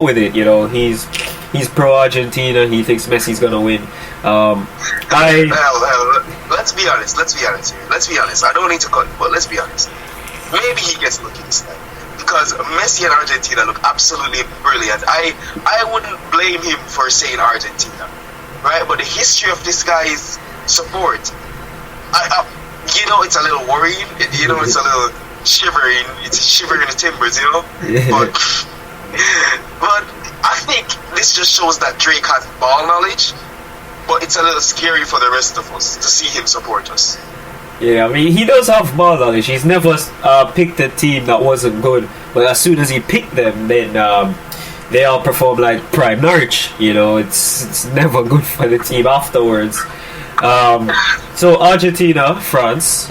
with it. You know, he's pro Argentina. He thinks Messi's gonna win. Let's be honest here. Let's be honest. I don't need to cut, but let's be honest. Maybe he gets lucky this time because Messi and Argentina look absolutely brilliant. I wouldn't blame him for saying Argentina, right? But the history of this guy's support, it's a little worrying. It's a little shivering. It's shivering the timbers, Yeah. But I think this just shows that Drake has ball knowledge, but it's a little scary for the rest of us to see him support us. Yeah, I mean, he does have ball knowledge. He's never picked a team that wasn't good, but as soon as he picked them, then they all perform like prime Norwich. It's never good for the team afterwards. So Argentina, France,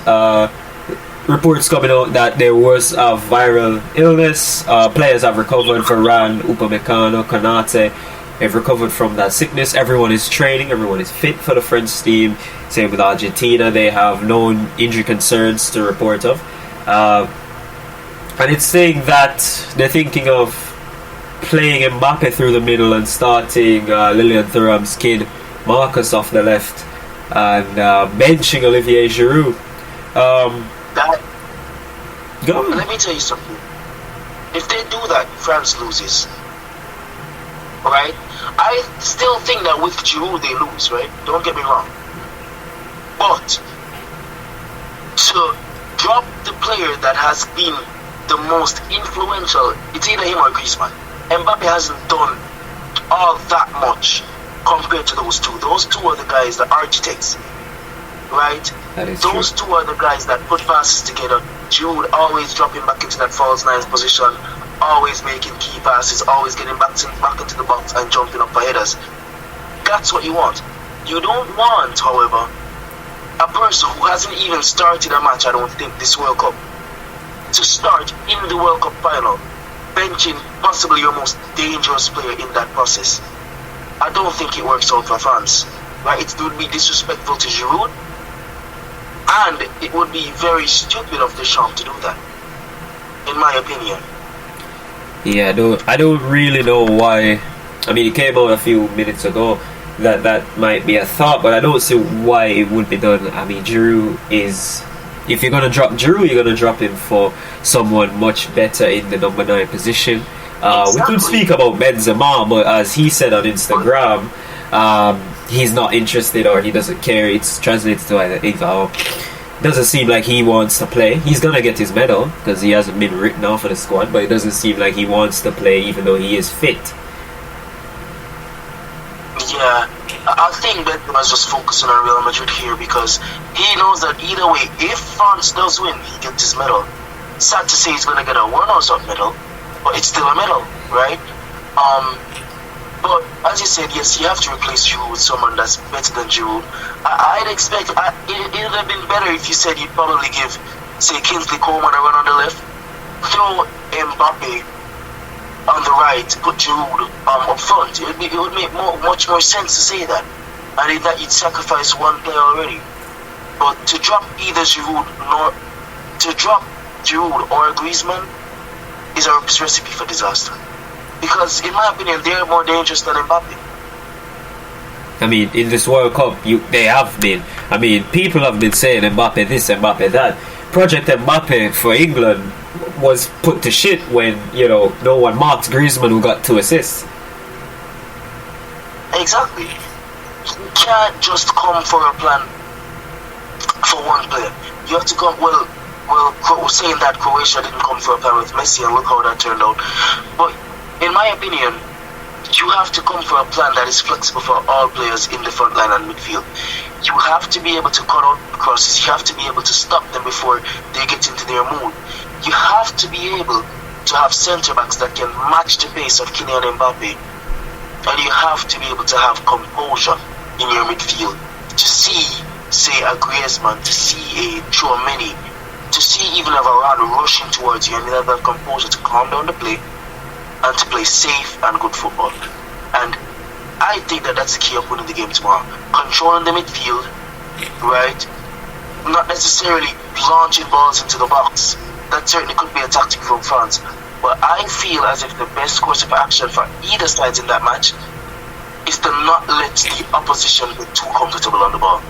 reports coming out that there was a viral illness. Players have recovered. Varane, Upamecano, Konate have recovered from that sickness. Everyone is training. Everyone is fit for the French team. Same with Argentina. They have no injury concerns to report of. And it's saying that they're thinking of playing Mbappe through the middle and starting Lilian Thuram's kid, Marcus, off the left, and benching Olivier Giroud. Let me tell you something. If they do that, France loses. Right? I still think that with Giroud they lose, right? Don't get me wrong. But to drop the player that has been the most influential, it's either him or Griezmann. Mbappe hasn't done all that much compared to those two. Those two are the guys, the architects. Right? Those two are the guys that put passes together. Giroud always dropping back into that false nine position, always making key passes, always getting back into the box and jumping up for headers. That's what you want. You don't want, however, a person who hasn't even started a match, I don't think, this World Cup, to start in the World Cup final, benching possibly your most dangerous player in that process. I don't think it works out for France. Right? It would be disrespectful to Giroud, and it would be very stupid of Deschamps to do that, in my opinion. Yeah, I don't really know why. I mean, it came out a few minutes ago that might be a thought, but I don't see why it would be done. I mean, Giroud is... If you're going to drop Giroud, you're going to drop him for someone much better in the number 9 position. Exactly. We could speak about Benzema, but as he said on Instagram, he's not interested or he doesn't care. It's translated to either doesn't seem like he wants to play. He's gonna get his medal because he hasn't been written off of the squad, but it doesn't seem like he wants to play even though he is fit. Yeah, I think Benzema's just focusing on Real Madrid here because he knows that either way, if France does win, he gets his medal. Sad to say he's gonna get a runners-up medal, but it's still a medal, right? But as you said, yes, you have to replace Giroud with someone that's better than Giroud. I'd expect it would have been better if you said you'd probably give, say, Kingsley Coman a run on the left, throw Mbappe on the right, put Giroud up front. It would make much more sense to say that. And in that you'd sacrifice one player already. But to drop either Giroud or Griezmann is a recipe for disaster. Because, in my opinion, they're more dangerous than Mbappe. I mean, in this World Cup, they have been. I mean, people have been saying Mbappe this, Mbappe that. Project Mbappe for England was put to shit when, no one marked Griezmann, who got 2 assists. Exactly. You can't just come for a plan for one player. You have to come, saying that Croatia didn't come for a plan with Messi, and look how that turned out. But in my opinion, you have to come for a plan that is flexible for all players in the front line and midfield. You have to be able to cut out crosses. You have to be able to stop them before they get into their mood. You have to be able to have centre-backs that can match the pace of Kylian Mbappe. And you have to be able to have composure in your midfield. To see, say, a Griezmann, to see a Tchouaméni, to see even a Varane rushing towards you, and you have that composure to calm down the play and to play safe and good football. And I think that's the key of winning the game tomorrow. Controlling the midfield, right? Not necessarily launching balls into the box. That certainly could be a tactic from France. But I feel as if the best course of action for either side in that match is to not let the opposition get too comfortable on the ball.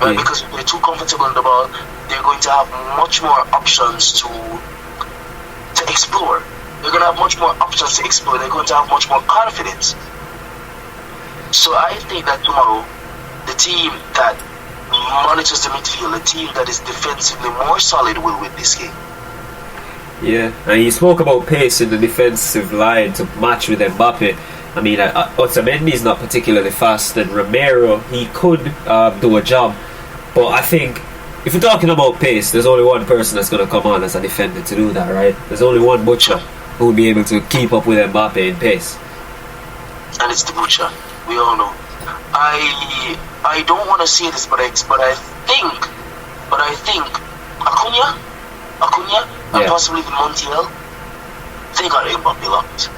Right? Because if they're too comfortable on the ball, they're going to have much more options to explore. They're going to have much more options to explore. They're going to have much more confidence. So I think that tomorrow, the team that monitors the midfield, the team that is defensively more solid will win this game. Yeah, and you spoke about pace in the defensive line to match with Mbappe. I mean, Otamendi is not particularly fast, and Romero, he could do a job. But I think, if we're talking about pace, there's only one person that's going to come on as a defender to do that, right? There's only one butcher who will be able to keep up with Mbappe in pace. And it's the butcher. We all know. I don't want to say this, but I think Acuna, and possibly even Montiel, they got Mbappe locked,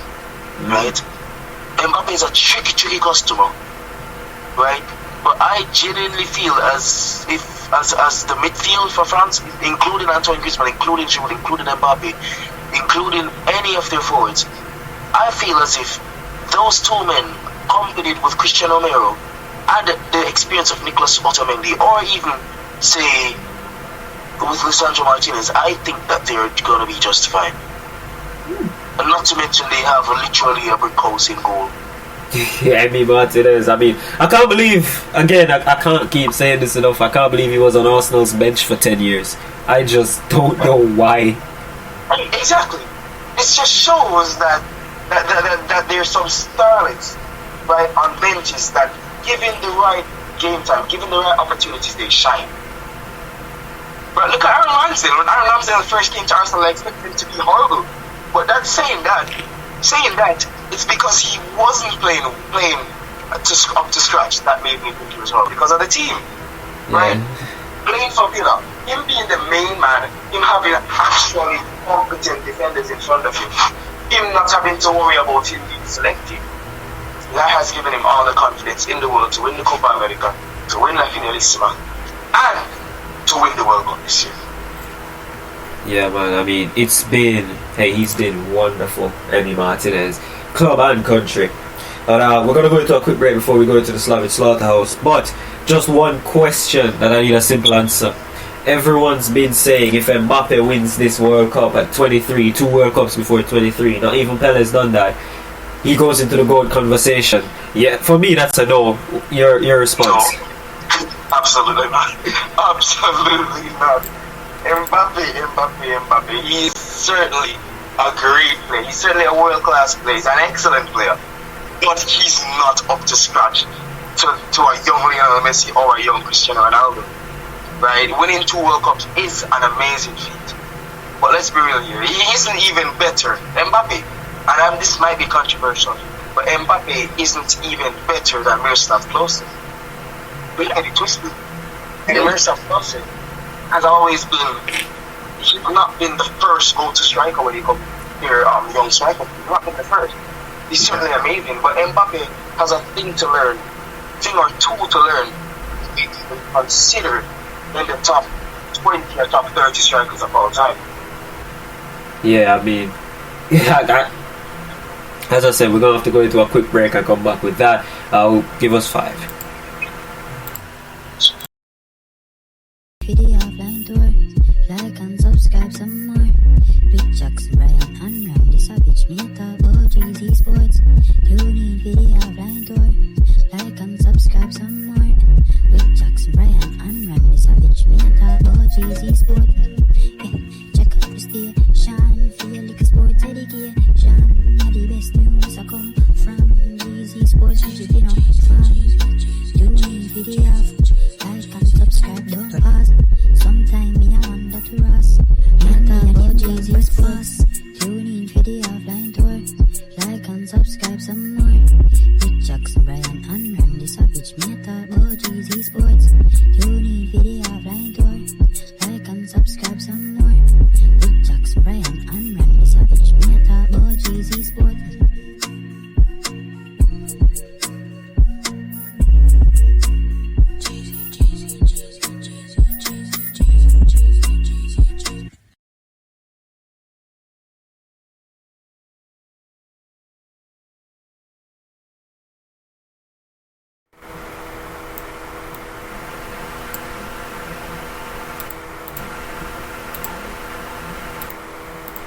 right? Mbappe is a tricky customer, right? But I genuinely feel as the midfield for France, including Antoine Griezmann, including Giroud, including Mbappe, including any of their forwards, I feel as if those two men, accompanied with Cristiano Romero, and the experience of Nicolas Otamendi, or even say with Lisandro Martinez, I think that they're going to be just fine. And not to mention they have literally a brick house in goal. Yeah, Martinez. I mean, I can't believe, again, I can't keep saying this enough, I can't believe he was on Arsenal's bench for 10 years. I just don't know why. Exactly. It just shows that there's some starlets, right, on benches that, given the right game time, given the right opportunities, they shine. But look at Aaron Ramsdale. When Aaron Ramsdale first came to Arsenal, I expected him to be horrible. But that's saying that it's because he wasn't playing up to scratch that made me think he was horrible. Because of the team, right? Playing for Villa, him being the main man, him having actually competent defenders in front of him not having to worry about him being selected. That has given him all the confidence in the world to win the Copa America, to win La Finalissima, and to win the World Cup this year. Yeah, man, I mean, he's been wonderful, Emi Martinez, club and country. But we're going to go into a quick break before we go into the Slavic Slaughterhouse. But just one question that I need a simple answer. Everyone's been saying if Mbappe wins this World Cup at 23, 2 World Cups before 23, not even Pele's done that, he goes into the GOAT conversation. Yeah, for me that's a no. Your response? No. Absolutely not. Absolutely not. Mbappe. He's certainly a great player. He's certainly a world-class player. He's an excellent player. But he's not up to scratch to a young Lionel Messi or a young Cristiano Ronaldo. Right? Winning 2 World Cups is an amazing feat. But let's be real here. He isn't even better. Mbappe, and this might be controversial, but Mbappe isn't even better than Miroslav Klose. Don't get it twisted. Miroslav Klose has always been, he's not been the first go-to striker when you compare young striker. He's not been the first. He's certainly amazing, but Mbappe has a thing or two to learn to be considered in the top 20 or top 30 strikers of all time. Yeah, I mean, as I said, we're going to have to go into a quick break and come back with that. Give us 5. Video offline tour, like and subscribe some more. With Jackson, Brian, and Randy Savage, me talk about GZ Sports. Tune in video offline tour, like and subscribe some more. With Jackson, Brian, and Randy Savage, me talk about GZ Sports. Yeah, check out the station, feel like a sports education. Yeah, the best news I come from GZ Sports, you know, from. Tune in video, like and subscribe, don't pause. Sometime me I wonder to us. Me talk about GZ Sports. Tune in for the offline tour, like and subscribe some more. With Jackson, Brian, and Randy Savage, me talk about GZ Sports. Tune in for the offline tour, like and subscribe some more. With Jackson, Brian, and Randy Savage, me talk about GZ Sports.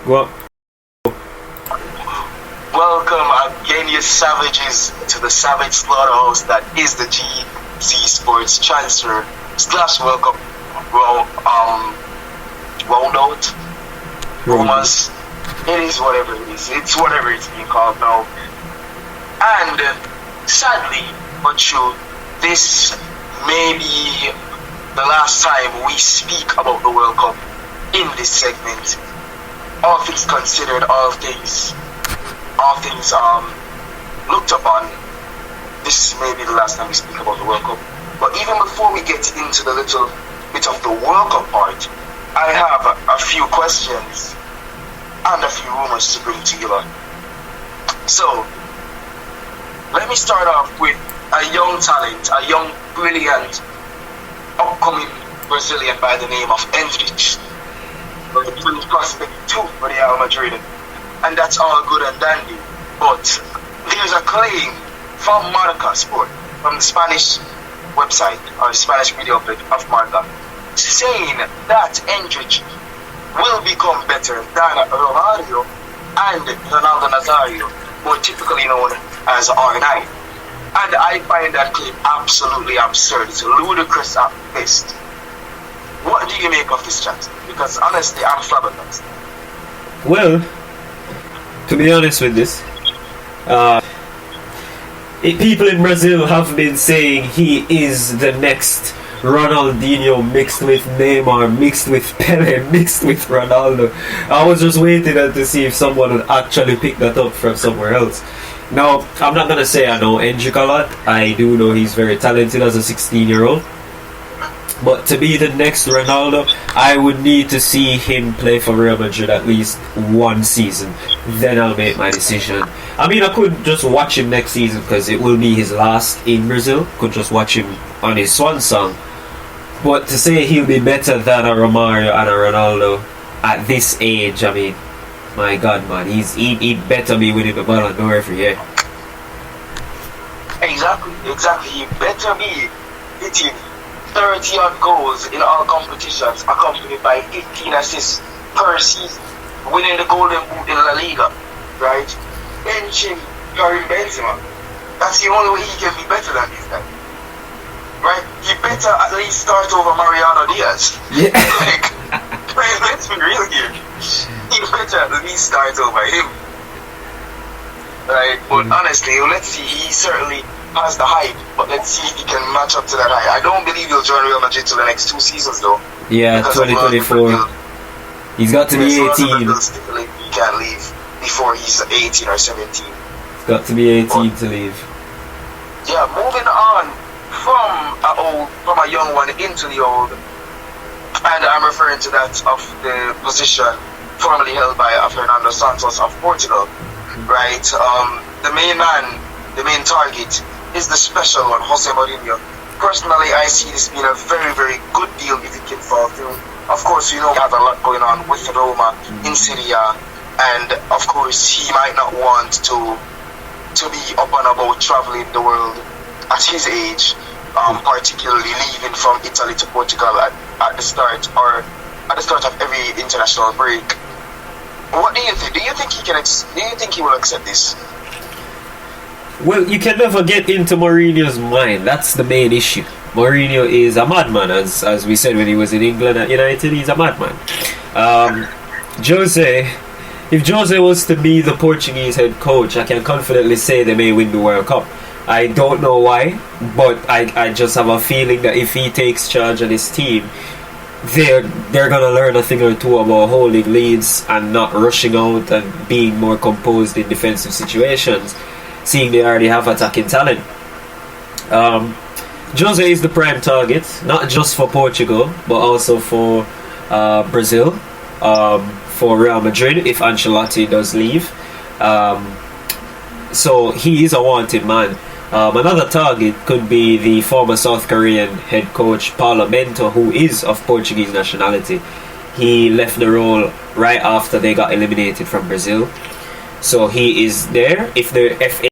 Well, Welcome again, you savages, to the savage slaughterhouse that is the GC Sports Transfer / Welcome roundout. Rumors. It is whatever it is. It's whatever it's being called now. And sadly, but true, this may be the last time we speak about the World Cup in this segment. All things considered, all things looked upon, this may be the last time we speak about the World Cup. But even before we get into the little bit of the World Cup part, I have a few questions and a few rumors to bring to you lot. So, let me start off with a young talent, a young, brilliant, upcoming Brazilian by the name of Modric. The prospect too for Real Madrid. And that's all good and dandy. But there's a claim from Marca Sport, from the Spanish website, or the Spanish media outlet of Marca, saying that Modric will become better than Romario and Ronaldo Nazario, more typically known as R9. And I find that claim absolutely absurd. It's ludicrous at best. What do you make of this chat? Because honestly, I'm flabbergasted. well, to be honest with this, people in Brazil have been saying he is the next Ronaldinho mixed with Neymar, mixed with Pele, mixed with Ronaldo. I was just waiting to see if someone would actually pick that up from somewhere else. Now, I'm not going to say I know Modric a lot. I do know he's very talented as a 16-year-old. But to be the next Ronaldo, I would need to see him play for Real Madrid at least one season. Then I'll make my decision. I mean, I could just watch him next season because it will be his last in Brazil. Could just watch him on his swan song. But to say he'll be better than a Romario and a Ronaldo at this age, I mean, my God, man, he'd better be winning the Ballon d'Or every year. Exactly. He better be hitting 30 odd goals in all competitions, accompanied by 15 assists per season, winning the Golden Boot in La Liga, right? Benching Benzema. That's the only way he can be better than this guy, right? He better at least start over Mariano Diaz. Yeah. Let's be real here. He better at least start over him, right? But honestly, let's see. He certainly has the hype, but let's see if he can match up to that hype. I don't believe he'll join Real Madrid till the next 2 seasons, though. Yeah, 2024. He's got to be 18. He can't leave before he's 18 or 17. He's got to be 18 to leave. Yeah, moving on from a young one into the old, and I'm referring to that of the position formerly held by Fernando Santos of Portugal, right? The main target is the special one, Jose Mourinho. Personally, I see this being a very, very good deal if it can fall through. Of course, we have a lot going on with Roma in Serie A, and of course, he might not want to be up and about traveling the world at his age, particularly leaving from Italy to Portugal at the start of every international break. What do you think? Do you think he will accept this? Well, you can never get into Mourinho's mind. That's the main issue. Mourinho is a madman, as we said when he was in England at United. He's a madman. If Jose was to be the Portuguese head coach, I can confidently say they may win the World Cup. I don't know why, but I just have a feeling that if he takes charge of this team, they're gonna learn a thing or two about holding leads and not rushing out and being more composed in defensive situations, seeing they already have attacking talent. Jose is the prime target, not just for Portugal, but also for Brazil, for Real Madrid if Ancelotti does leave. So he is a wanted man. Another target could be the former South Korean head coach Paulo Bento, who is of Portuguese nationality. He left the role right after they got eliminated from Brazil. So he is there. If the FA